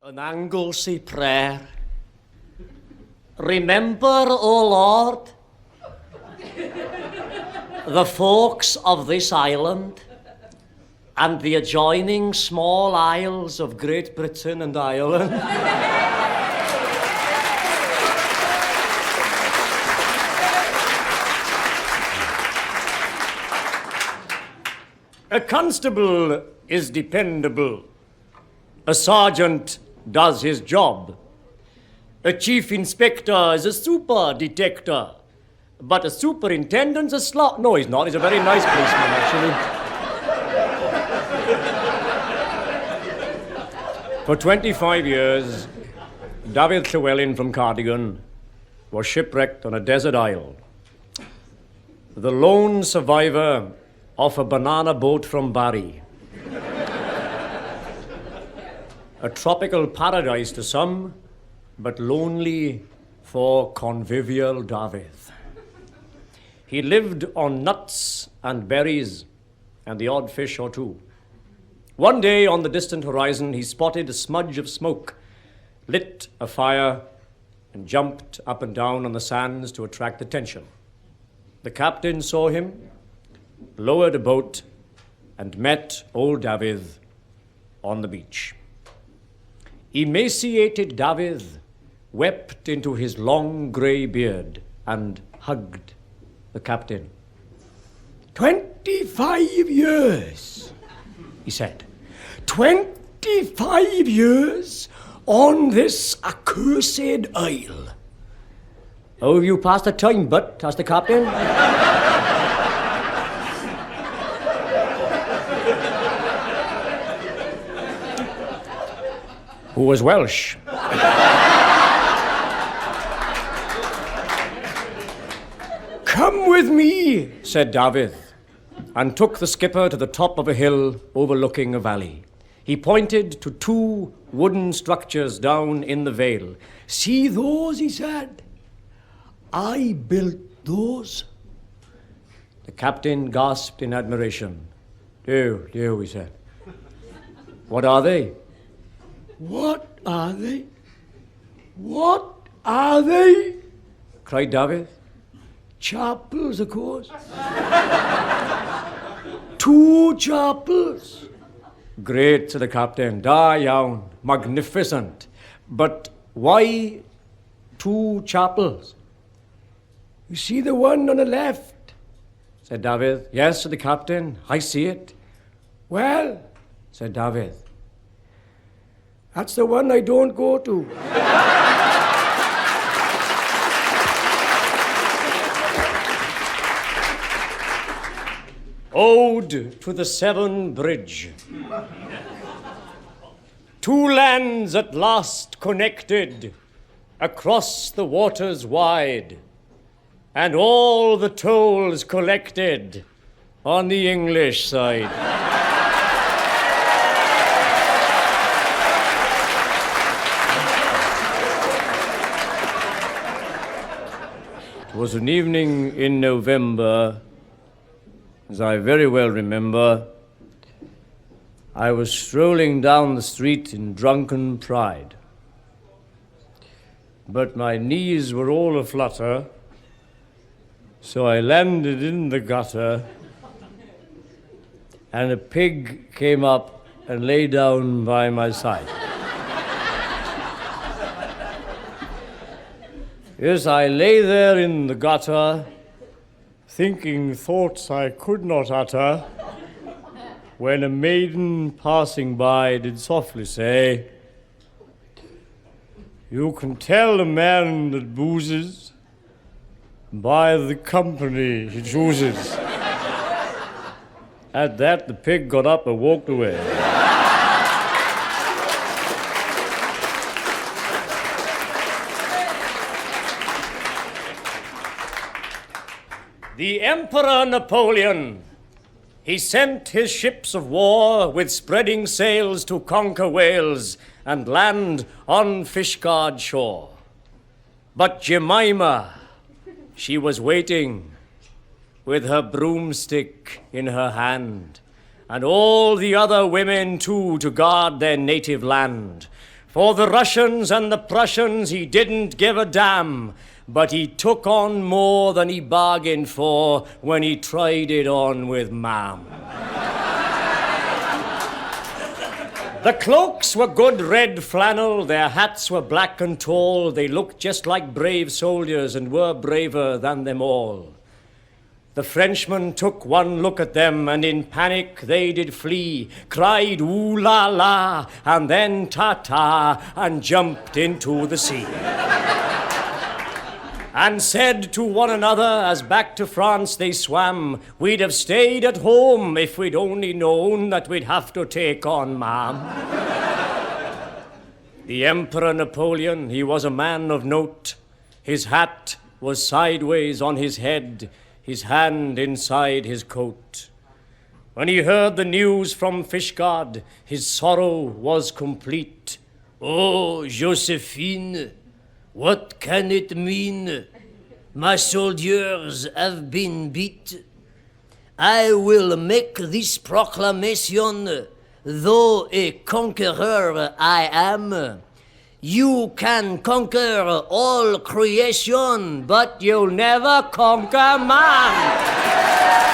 An Anglesey prayer. Remember, O Lord, the folks of this island and the adjoining small isles of Great Britain and Ireland. A constable is dependable. A sergeant does his job. A chief inspector is a super detector. But a superintendent's a slot. No, he's not. He's a very nice policeman, actually. For 25 years, David Llewellyn from Cardigan was shipwrecked on a desert isle. The lone survivor of a banana boat from Barry. A tropical paradise to some, but lonely for convivial David. He lived on nuts and berries and the odd fish or two. One day on the distant horizon, he spotted a smudge of smoke, lit a fire, and jumped up and down on the sands to attract attention. The captain saw him, lowered a boat, and met old David on the beach. Emaciated David wept into his long grey beard and hugged the captain. 25 years, he said. 25 years on this accursed isle. How have you passed the time, but? Asked the captain. Who was Welsh. Come with me, said David, and took the skipper to the top of a hill overlooking a valley. He pointed to two wooden structures down in the vale. See those, he said. I built those. The captain gasped in admiration. Dear, he said. What are they? What are they? What are they? Cried David. Chapels, of course. 2 chapels. Great, said the captain. Da iawn. Magnificent. But why 2 chapels? You see the one on the left? Said David. Yes, said the captain. I see it. Well, said David. That's the one I don't go to. Ode to the Severn Bridge. 2 lands at last connected across the waters wide, and all the tolls collected on the English side. It was an evening in November, as I very well remember. I was strolling down the street in drunken pride. But my knees were all aflutter, so I landed in the gutter, and a pig came up and lay down by my side. Yes, I lay there in the gutter, thinking thoughts I could not utter, when a maiden passing by did softly say, you can tell a man that boozes by the company he chooses. At that, the pig got up and walked away. The Emperor Napoleon, he sent his ships of war with spreading sails to conquer Wales and land on Fishguard shore. But Jemima, she was waiting with her broomstick in her hand, and all the other women too to guard their native land. For the Russians and the Prussians he didn't give a damn, but he took on more than he bargained for when he tried it on with Ma'am. The cloaks were good red flannel, their hats were black and tall, they looked just like brave soldiers and were braver than them all. The Frenchman took one look at them, and in panic they did flee, cried ooh la la, and then ta-ta, and jumped into the sea. And said to one another as back to France they swam, we'd have stayed at home if we'd only known that we'd have to take on Ma'am. The Emperor Napoleon, he was a man of note. His hat was sideways on his head, his hand inside his coat. When he heard the news from Fishguard, his sorrow was complete. Oh, Josephine, what can it mean? My soldiers have been beat. I will make this proclamation, though a conqueror I am. You can conquer all creation, but you'll never conquer man.